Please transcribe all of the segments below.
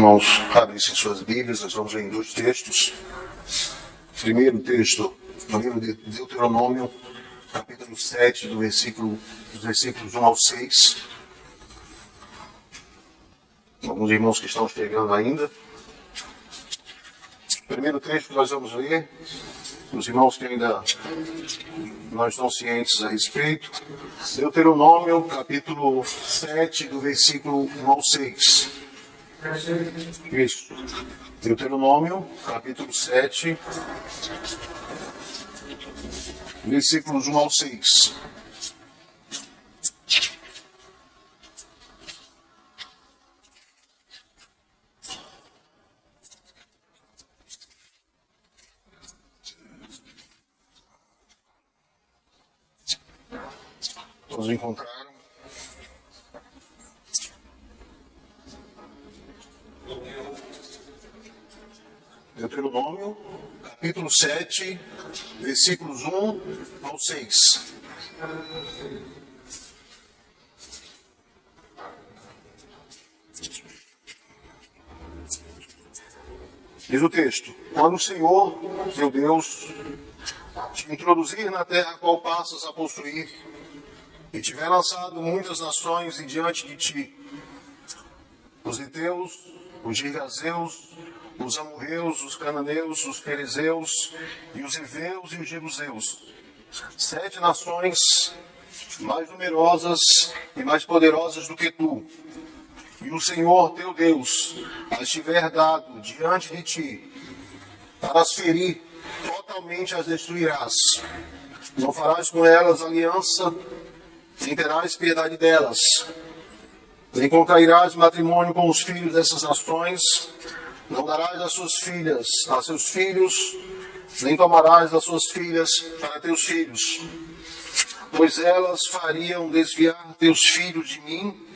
irmãos abrissem suas Bíblias, nós vamos ler em dois textos. Primeiro texto, no livro de Deuteronômio, capítulo 7, dos versículos 1 ao 6. Alguns irmãos que estão chegando ainda. Primeiro texto que nós vamos ler, os irmãos que ainda não estão cientes a respeito, Deuteronômio, capítulo 7, do versículo 1 ao 6. Isso. Deuteronômio, capítulo 7, versículos 1 ao 6. Todos encontraram? Deuteronômio, capítulo 7, versículos 1 ao 6. Diz o texto: quando o Senhor, teu Deus, te introduzir na terra a qual passas a possuir, e tiver lançado muitas nações diante de ti, os heteus, os girgazeus, os amorreus, os cananeus, os ferezeus, e os heveus e os jebuseus, 7 nações mais numerosas e mais poderosas do que tu, e o Senhor teu Deus as tiver dado diante de ti, para as ferir, totalmente as destruirás. Não farás com elas aliança, nem terás piedade delas, nem contrairás matrimônio com os filhos dessas nações, não darás as suas filhas a seus filhos, nem tomarás as suas filhas para teus filhos, pois elas fariam desviar teus filhos de mim,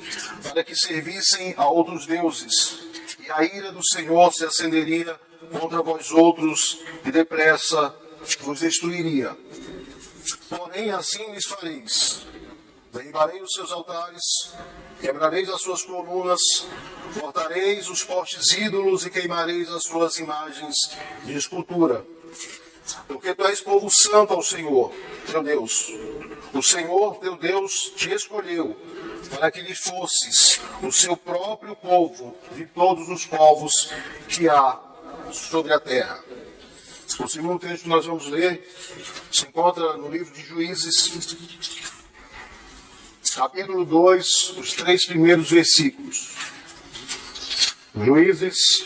para que servissem a outros deuses, e a ira do Senhor se acenderia contra vós outros, e depressa vos destruiria. Porém assim lhes fareis: derribarei os seus altares, quebrareis as suas colunas, cortareis os postes ídolos e queimareis as suas imagens de escultura. Porque tu és povo santo ao Senhor, teu Deus. O Senhor, teu Deus, te escolheu para que lhe fosses o seu próprio povo de todos os povos que há sobre a terra. O segundo texto que nós vamos ler se encontra no livro de Juízes, capítulo 2, os 3 primeiros versículos. Juízes,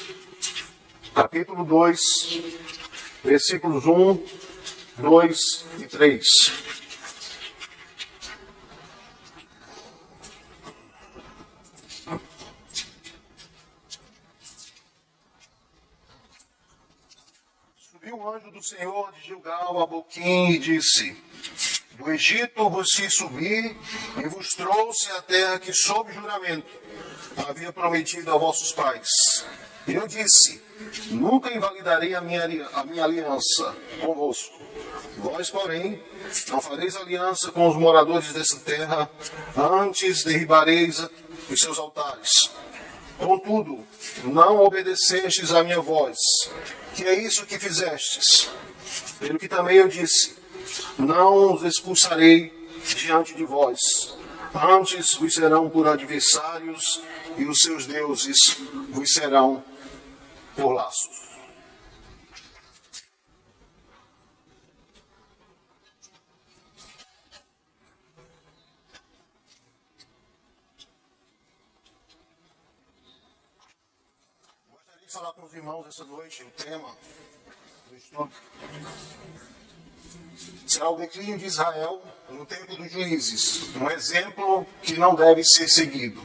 capítulo 2, versículos 1, 2 e 3. Subiu o anjo do Senhor de Gilgal a Boquim e disse: do Egito vos fiz subir e vos trouxe a terra que, sob juramento, havia prometido a vossos pais. E eu disse: nunca invalidarei a minha aliança convosco. Vós, porém, não fareis aliança com os moradores dessa terra, antes derribareis os seus altares. Contudo, não obedecestes à minha voz. Que é isso que fizestes? Pelo que também eu disse: não os expulsarei diante de vós, antes vos serão por adversários, e os seus deuses vos serão por laços. Gostaria de falar com os irmãos essa noite, o tema do estudo será o declínio de Israel no tempo dos juízes, um exemplo que não deve ser seguido.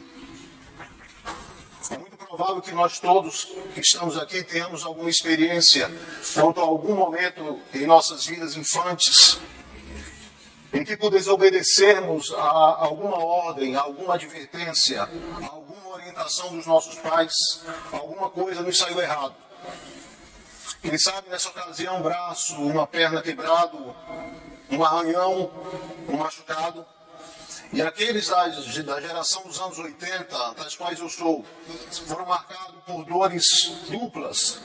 É muito provável que nós todos que estamos aqui tenhamos alguma experiência quanto a algum momento em nossas vidas infantes em que, por desobedecermos a alguma ordem, a alguma advertência, a alguma orientação dos nossos pais, alguma coisa nos saiu errado. Quem sabe nessa ocasião um braço, uma perna quebrado, um arranhão, um machucado. E aqueles da geração dos anos 80, das quais eu sou, foram marcados por dores duplas.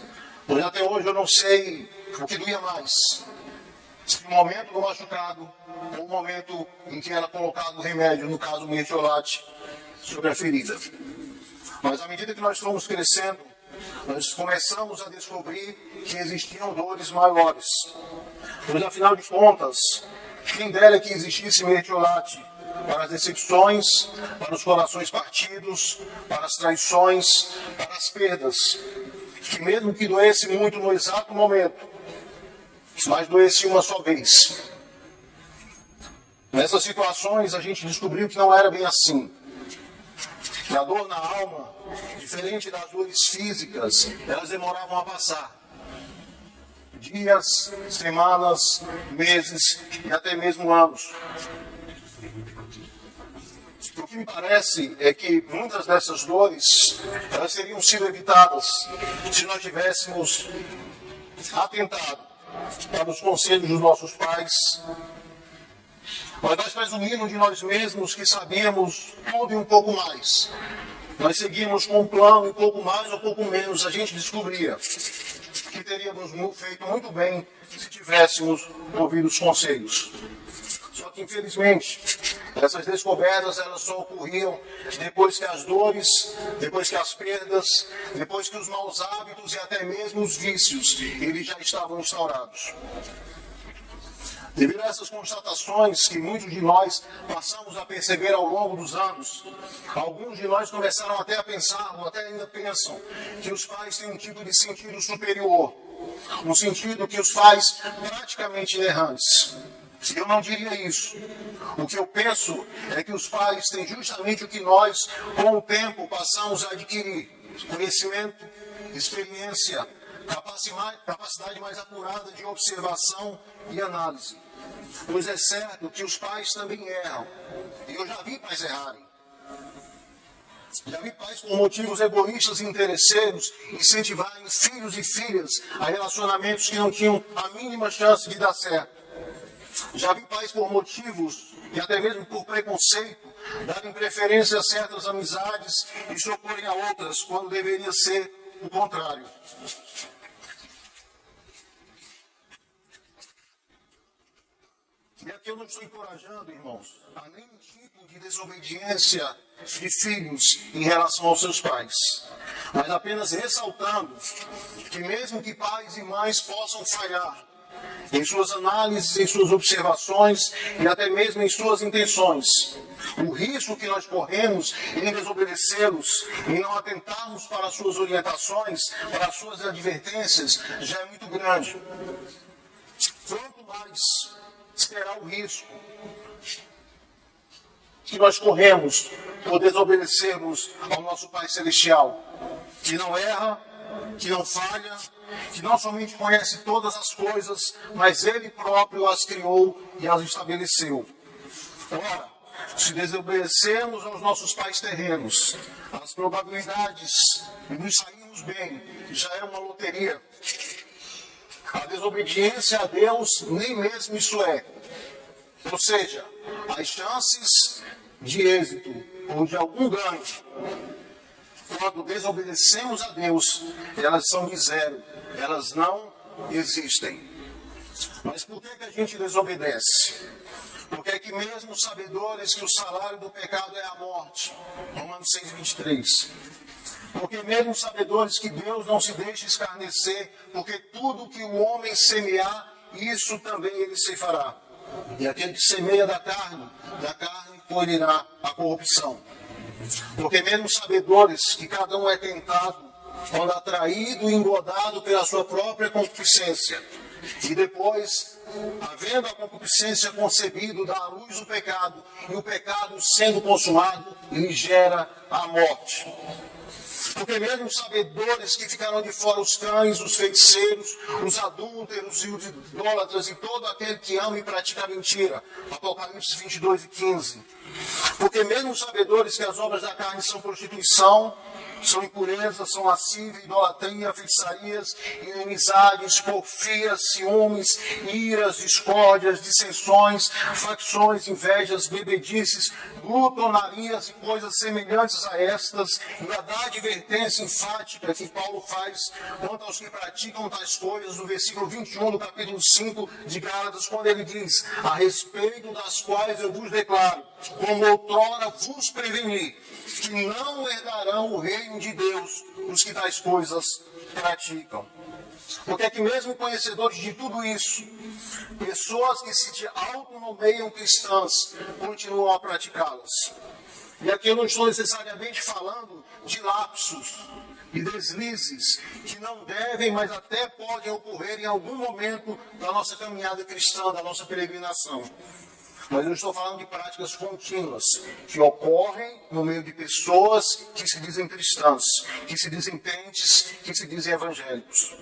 Pois até hoje eu não sei o que doía mais. Se o momento do machucado ou o momento em que era colocado o remédio, no caso o mertiolate, sobre a ferida. Mas à medida que nós fomos crescendo, nós começamos a descobrir que existiam dores maiores. Pois afinal de contas, quem dera que existisse mertiolate para as decepções, para os corações partidos, para as traições, para as perdas. Que mesmo que doesse muito no exato momento, mas doesse uma só vez. Nessas situações a gente descobriu que não era bem assim. Que a dor na alma, diferente das dores físicas, elas demoravam a passar. Dias, semanas, meses e até mesmo anos. O que me parece é que muitas dessas dores, elas teriam sido evitadas se nós tivéssemos atentado para os conselhos dos nossos pais. Mas nós presumindo de nós mesmos que sabemos tudo e um pouco mais. Nós seguimos com um plano, um pouco mais ou um pouco menos, a gente descobria que teríamos feito muito bem se tivéssemos ouvido os conselhos. Só que, infelizmente, essas descobertas elas só ocorriam depois que as dores, depois que as perdas, depois que os maus hábitos e até mesmo os vícios, eles já estavam instaurados. Devido a essas constatações que muitos de nós passamos a perceber ao longo dos anos, alguns de nós começaram até a pensar, ou até ainda pensam, que os pais têm um tipo de sentido superior, um sentido que os faz praticamente inerrantes. Eu não diria isso. O que eu penso é que os pais têm justamente o que nós, com o tempo, passamos a adquirir: conhecimento, experiência, capacidade mais apurada de observação e análise. Pois é certo que os pais também erram. E eu já vi pais errarem. Já vi pais por motivos egoístas e interesseiros incentivarem filhos e filhas a relacionamentos que não tinham a mínima chance de dar certo. Já vi pais por motivos e até mesmo por preconceito darem preferência a certas amizades e se oporem a outras quando deveria ser o contrário. E aqui eu não estou encorajando, irmãos, a nenhum tipo de desobediência de filhos em relação aos seus pais, mas apenas ressaltando que mesmo que pais e mães possam falhar em suas análises, em suas observações e até mesmo em suas intenções, o risco que nós corremos em desobedecê-los, em não atentarmos para as suas orientações, para as suas advertências, já é muito grande. Quanto mais será o risco que nós corremos por desobedecermos ao nosso Pai Celestial, que não erra, que não falha, que não somente conhece todas as coisas, mas Ele próprio as criou e as estabeleceu. Ora, se desobedecermos aos nossos pais terrenos, as probabilidades de nos sairmos bem já é uma loteria. A desobediência a Deus nem mesmo isso é. Ou seja, as chances de êxito ou de algum ganho quando desobedecemos a Deus, elas são de zero, elas não existem. Mas por que a gente desobedece? Porque é que mesmo sabedores que o salário do pecado é a morte, Romanos 6:23. Porque mesmo sabedores que Deus não se deixa escarnecer, porque tudo que o homem semear, isso também ele ceifará. E aquele que semeia da carne colherá a corrupção. Porque mesmo sabedores que cada um é tentado, quando atraído e engodado pela sua própria concupiscência, e depois, havendo a concupiscência concebido, dá à luz o pecado, e o pecado sendo consumado, ele gera a morte. Porque mesmo sabedores que ficarão de fora os cães, os feiticeiros, os adúlteros e os idólatras e todo aquele que ama e pratica mentira. Apocalipse 22:15. Porque mesmo sabedores que as obras da carne são prostituição, São impurezas, são lascívia, idolatria, feitiçarias, inimizades, porfias, ciúmes, iras, discórdias, dissensões, facções, invejas, bebedices, glutonarias e coisas semelhantes a estas, e a da advertência enfática que Paulo faz quanto aos que praticam tais coisas, no versículo 21 do capítulo 5 de Gálatas, quando ele diz: a respeito das quais eu vos declaro, como outrora vos preveni, que não herdarão o reino de Deus os que tais coisas praticam. Porque é que mesmo conhecedores de tudo isso, pessoas que se autonomeiam cristãs continuam a praticá-las. E aqui eu não estou necessariamente falando de lapsos e deslizes que não devem, mas até podem ocorrer em algum momento da nossa caminhada cristã, da nossa peregrinação. Mas eu estou falando de práticas contínuas, que ocorrem no meio de pessoas que se dizem cristãs, que se dizem crentes, que se dizem evangélicos.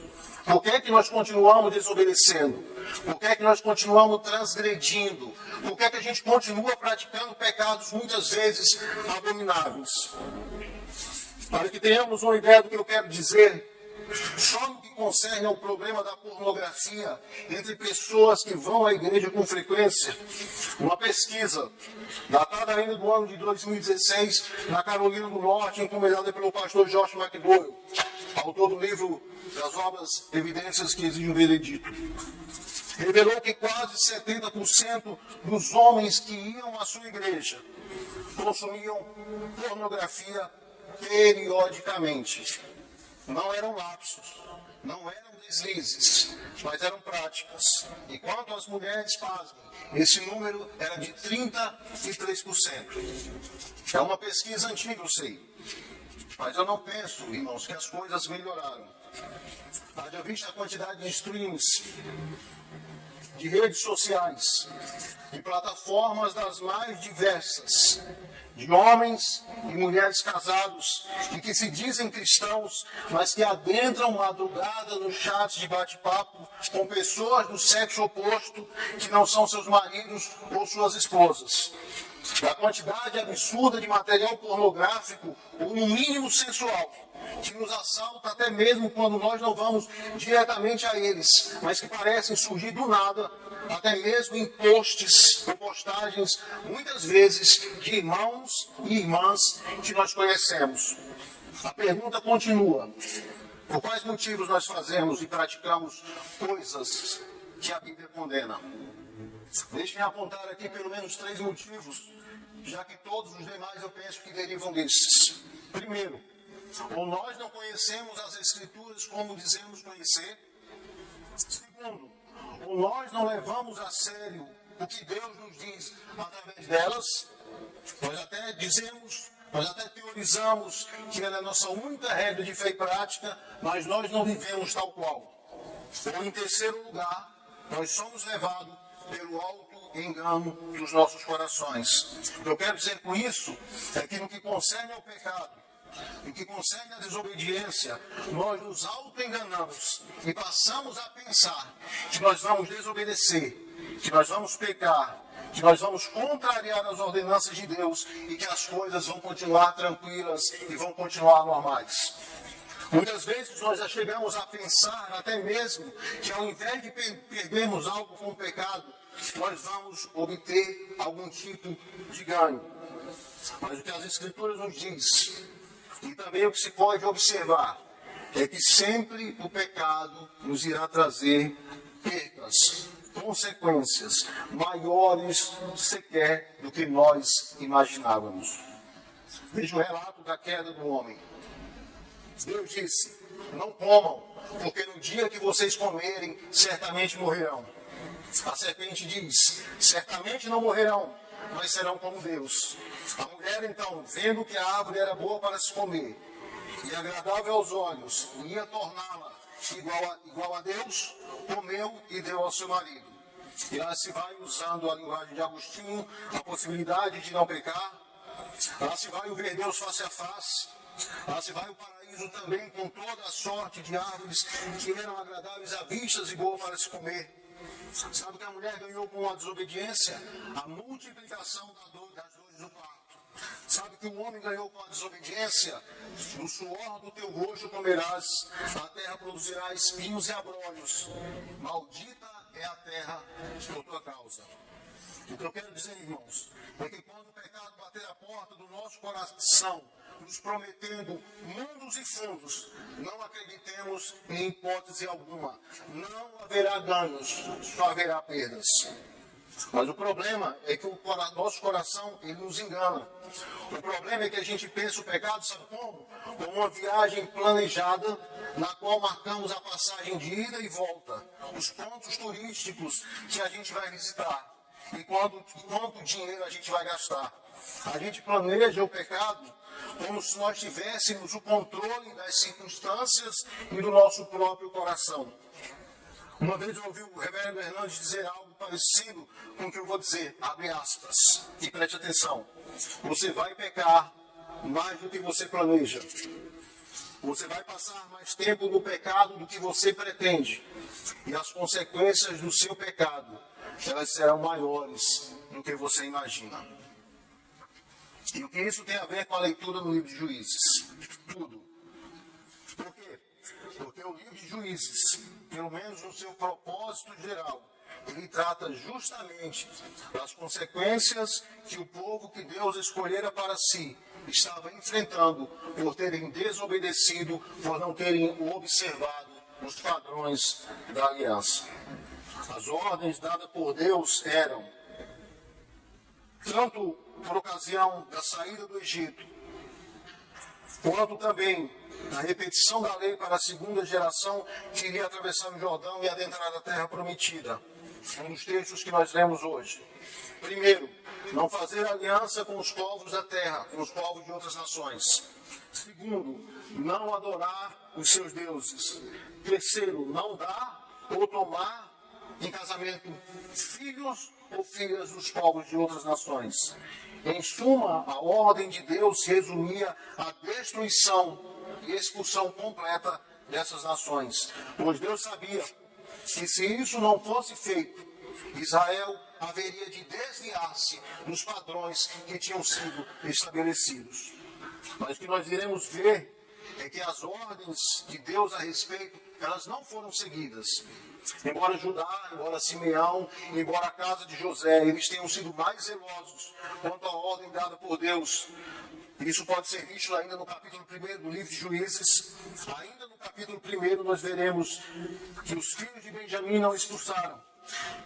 Por que é que nós continuamos desobedecendo? Por que é que nós continuamos transgredindo? Por que é que a gente continua praticando pecados muitas vezes abomináveis? Para que tenhamos uma ideia do que eu quero dizer, só no que concerne ao problema da pornografia entre pessoas que vão à igreja com frequência, uma pesquisa datada ainda do ano de 2016 na Carolina do Norte, encomendada pelo pastor Josh McDowell, autor do livro das obras Evidências que Exigem um Veredito, revelou que quase 70% dos homens que iam à sua igreja consumiam pornografia periodicamente. Não eram lapsos, não eram deslizes, mas eram práticas. E quanto às mulheres, pasmem, esse número era de 33%. É uma pesquisa antiga, eu sei. Mas eu não penso, irmãos, que as coisas melhoraram. Haja vista a quantidade de streams, de redes sociais, de plataformas das mais diversas, de homens e mulheres casados e que se dizem cristãos, mas que adentram madrugada nos chats de bate-papo com pessoas do sexo oposto que não são seus maridos ou suas esposas. Da quantidade absurda de material pornográfico, ou no mínimo sensual, que nos assalta até mesmo quando nós não vamos diretamente a eles, mas que parecem surgir do nada, até mesmo em posts ou postagens, muitas vezes de irmãos e irmãs que nós conhecemos. A pergunta continua: por quais motivos nós fazemos e praticamos coisas que a Bíblia condena? Deixe-me apontar aqui pelo menos 3 motivos, já que todos os demais eu penso que derivam destes. Primeiro, ou nós não conhecemos as Escrituras como dizemos conhecer. Segundo, ou nós não levamos a sério o que Deus nos diz através delas. Nós até dizemos, nós até teorizamos que ela é a nossa única regra de fé e prática, mas nós não vivemos tal qual. Ou em terceiro lugar, nós somos levados pelo auto-engano dos nossos corações. O que eu quero dizer com isso é que no que concerne ao pecado, no que concerne à desobediência, nós nos auto-enganamos e passamos a pensar que nós vamos desobedecer, que nós vamos pecar, que nós vamos contrariar as ordenanças de Deus e que as coisas vão continuar tranquilas e vão continuar normais. Muitas vezes nós já chegamos a pensar até mesmo que ao invés de perdermos algo com o pecado, nós vamos obter algum tipo de ganho. Mas o que as Escrituras nos diz, e também o que se pode observar, é que sempre o pecado nos irá trazer percas, consequências maiores sequer do que nós imaginávamos. Veja o relato da queda do homem. Deus disse: não comam, porque no dia que vocês comerem, certamente morrerão. A serpente diz: certamente não morrerão, mas serão como Deus. A mulher, então, vendo que a árvore era boa para se comer e agradável aos olhos, e ia torná-la igual a Deus, comeu e deu ao seu marido. E ela se vai usando a linguagem de Agostinho, a possibilidade de não pecar. Ela se vai o ver Deus face a face. Ela se vai o paraíso também com toda a sorte de árvores que eram agradáveis à vista e boas para se comer. Sabe o que a mulher ganhou com a desobediência? A multiplicação das dores do parto. Sabe que o homem ganhou com a desobediência? Do suor do teu rosto comerás, a terra produzirá espinhos e abrolhos. Maldita é a terra por tua causa. O que eu quero dizer, irmãos, é que quando o pecado bater a porta do nosso coração, nos prometendo mundos e fundos, não acreditemos em hipótese alguma. Não haverá ganhos, só haverá perdas. Mas o problema é que o nosso coração, ele nos engana. O problema é que a gente pensa o pecado, sabe como? Como uma viagem planejada, na qual marcamos a passagem de ida e volta, os pontos turísticos que a gente vai visitar e quanto dinheiro a gente vai gastar. A gente planeja o pecado como se nós tivéssemos o controle das circunstâncias e do nosso próprio coração. Uma vez eu ouvi o reverendo Hernandes dizer algo parecido com o que eu vou dizer, abre aspas, e preste atenção. Você vai pecar mais do que você planeja. Você vai passar mais tempo no pecado do que você pretende. E as consequências do seu pecado, elas serão maiores do que você imagina. E o que isso tem a ver com a leitura no livro de Juízes? Tudo. Por quê? Porque o livro de Juízes, pelo menos no seu propósito geral, ele trata justamente das consequências que o povo que Deus escolhera para si estava enfrentando por terem desobedecido, por não terem observado os padrões da aliança. As ordens dadas por Deus eram, tanto por ocasião da saída do Egito, quanto também da repetição da lei para a segunda geração que iria atravessar o Jordão e adentrar a terra prometida. Um dos textos que nós lemos hoje. Primeiro, não fazer aliança com os povos da terra, com os povos de outras nações. Segundo, não adorar os seus deuses. Terceiro, não dar ou tomar em casamento filhos ou filhas dos povos de outras nações. Em suma, a ordem de Deus resumia a destruição e expulsão completa dessas nações. Pois Deus sabia que se isso não fosse feito, Israel haveria de desviar-se dos padrões que tinham sido estabelecidos. Mas o que nós iremos ver é que as ordens de Deus a respeito, elas não foram seguidas. Embora Judá, embora Simeão, embora a casa de José, eles tenham sido mais zelosos quanto à ordem dada por Deus. Isso pode ser visto ainda no capítulo 1 do livro de Juízes. Ainda no capítulo 1 nós veremos que os filhos de Benjamim não expulsaram,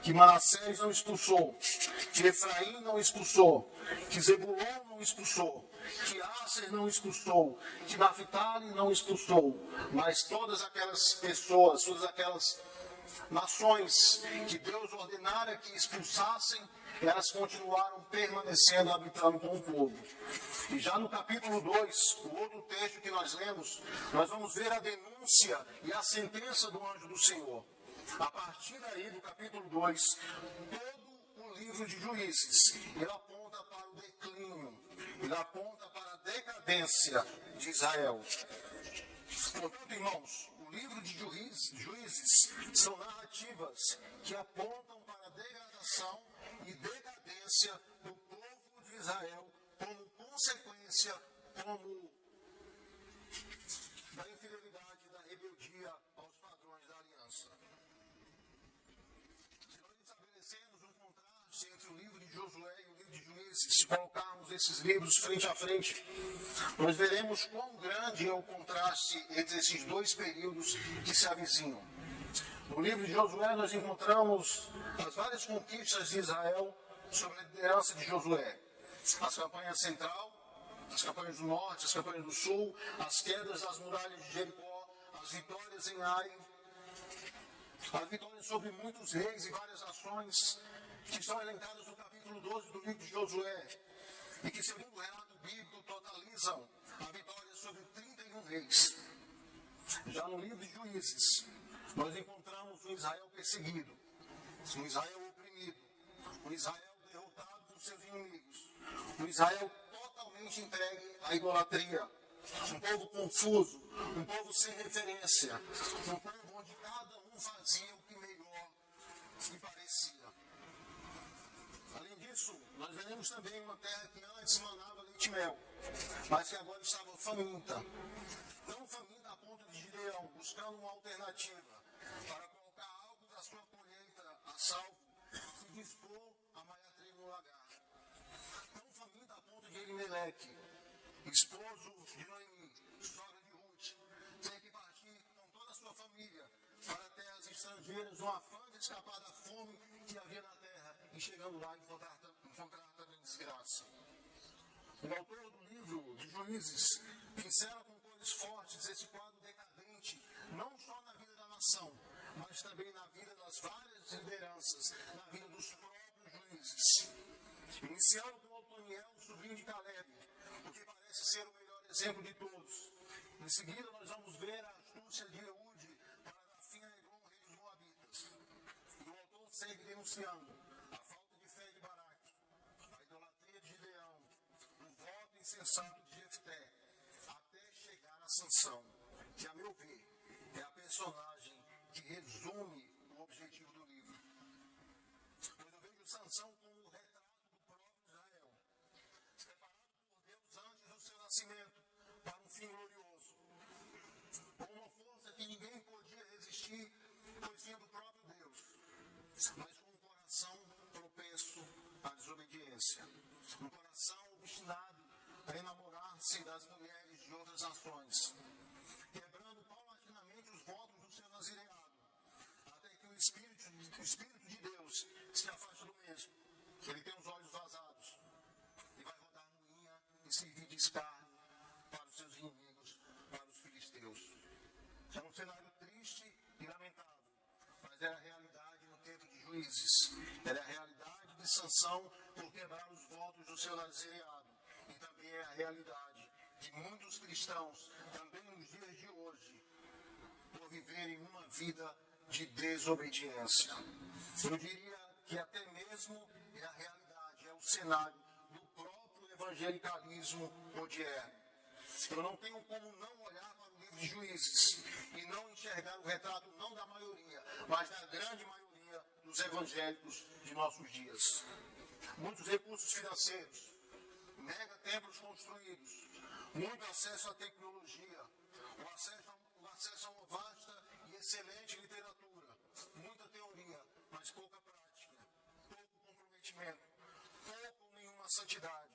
que Manassés não expulsou, que Efraim não expulsou, que Zebulon não expulsou, que Asser não expulsou, que Naphtali não expulsou, mas todas aquelas pessoas, todas aquelas nações que Deus ordenara que expulsassem, elas continuaram permanecendo, habitando com o povo. E já no capítulo 2, o outro texto que nós lemos, nós vamos ver a denúncia e a sentença do anjo do Senhor. A partir daí, do capítulo 2, todo o livro de Juízes, ele aponta para o declínio, ele aponta para a decadência de Israel. Portanto, irmãos, o livro de Juízes são narrativas que apontam para a degradação e decadência do povo de Israel como consequência da infidelidade e da rebeldia aos padrões da aliança. Se nós estabelecemos um contraste entre o livro de Josué e o livro de Juízes, se colocarmos esses livros frente a frente, nós veremos quão grande é o contraste entre esses dois períodos que se avizinham. No livro de Josué nós encontramos as várias conquistas de Israel sob a liderança de Josué. As campanhas central, as campanhas do norte, as campanhas do sul, as quedas das muralhas de Jericó, as vitórias em Ai, as vitórias sobre muitos reis e várias nações que estão elencadas no capítulo 12 do livro de Josué e que, segundo o relato bíblico, totalizam a vitória sobre 31 reis. Já no livro de Juízes, nós encontramos um Israel perseguido, um Israel oprimido, um Israel derrotado por seus inimigos, um Israel totalmente entregue à idolatria, um povo confuso, um povo sem referência, um povo onde cada um fazia o que melhor lhe parecia. Além disso, isso, nós veremos também uma terra que antes manava leite e mel, mas que agora estava faminta. Tão faminta a ponto de Gideão, buscando uma alternativa para colocar algo da sua colheita a salvo, se dispor a malhar trigo no lagar. Tão faminta a ponto de Elimeleque, esposo de Noemi, sogra de Ruth, ter que partir com toda a sua família para terras estrangeiras, no afã de escapar da fome que havia na terra, e chegando lá encontrar também desgraça. O autor do livro de Juízes pincela com cores fortes esse quadro decadente, não só na vida da nação, mas também na vida das várias lideranças, na vida dos próprios juízes. Iniciando com Otoniel, sobrinho de Caleb, o que parece ser o melhor exemplo de todos. Em seguida, nós vamos ver a astúcia de Eude para dar fim a Eglon, rei dos Moabitas. E o autor segue denunciando a falta de fé de Baraque, a idolatria de Gideão, o voto insensato de Jefté, até chegar a Sansão, que, a meu ver, é a personagem que resume o objetivo do livro. Pois eu vejo Sansão como o retrato do próprio Israel, preparado por Deus antes do seu nascimento para um fim glorioso, com uma força que ninguém podia resistir, pois vinha do próprio Deus, mas com um coração propenso à desobediência, um coração obstinado a enamorar-se das mulheres de outras nações, quebrando paulatinamente os votos do seu nazireado, até que o Espírito de Deus se afaste do mesmo, que ele tem os olhos vazados e vai rodar moinha e servir de escárnio para os seus inimigos, para os filisteus. É um cenário triste e lamentável, mas é a realidade no tempo de Juízes. É a realidade de Sansão por quebrar os votos do seu nazireado. E também é a realidade de muitos cristãos, também nos dias de hoje, por viverem uma vida de desobediência. Eu diria que até mesmo é a realidade, é o cenário do próprio evangelicalismo moderno. Eu não tenho como não olhar para o livro de Juízes e não enxergar o retrato não da maioria, mas da grande maioria dos evangélicos de nossos dias. Muitos recursos financeiros, mega templos construídos, muito acesso à tecnologia, o acesso a uma vasta e excelente literatura, muita teoria, mas pouca prática, pouco comprometimento, pouco ou nenhuma santidade,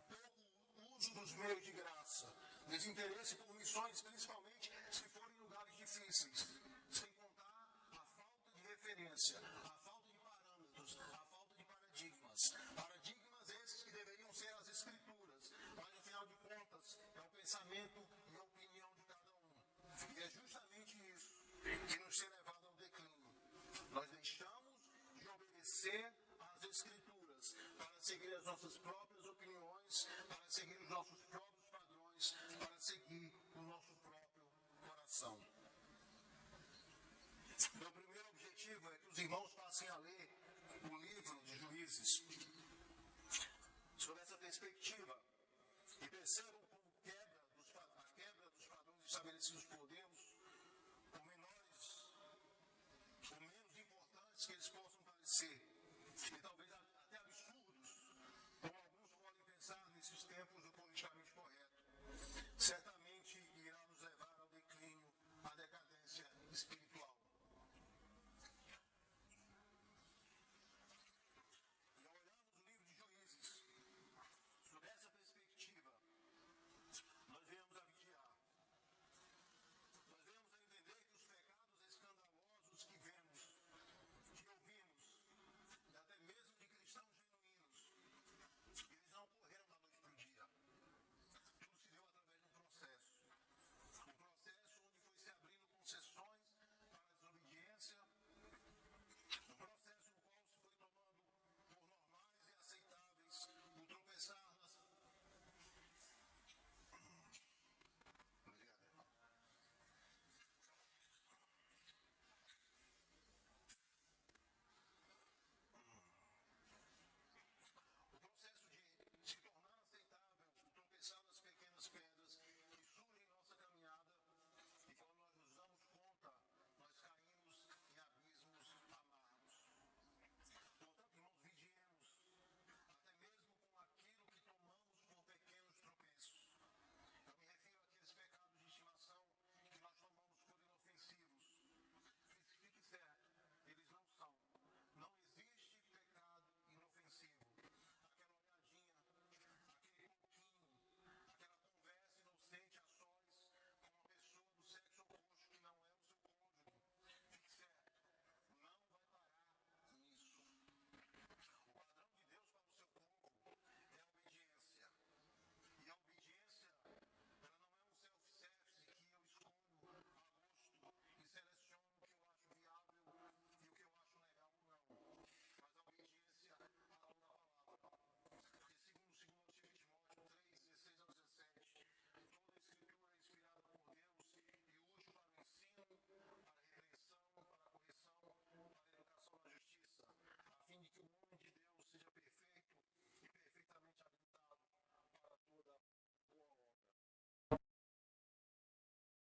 pouco uso dos meios de graça, desinteresse por missões, principalmente se forem lugares difíceis, sem contar a falta de referência, a falta de parâmetros, a falta de paradigmas esses que deveriam ser as escrituras, mas no final de contas é o pensamento e a opinião de cada um. E é justamente isso que nos tem levado ao declínio. Nós deixamos de obedecer às escrituras para seguir as nossas próprias opiniões, para seguir os nossos próprios padrões, para seguir o nosso próprio coração. Meu primeiro objetivo é que os irmãos passem a ler o livro de Juízes sob essa perspectiva e percebam como a quebra dos padrões estabelecidos por Deus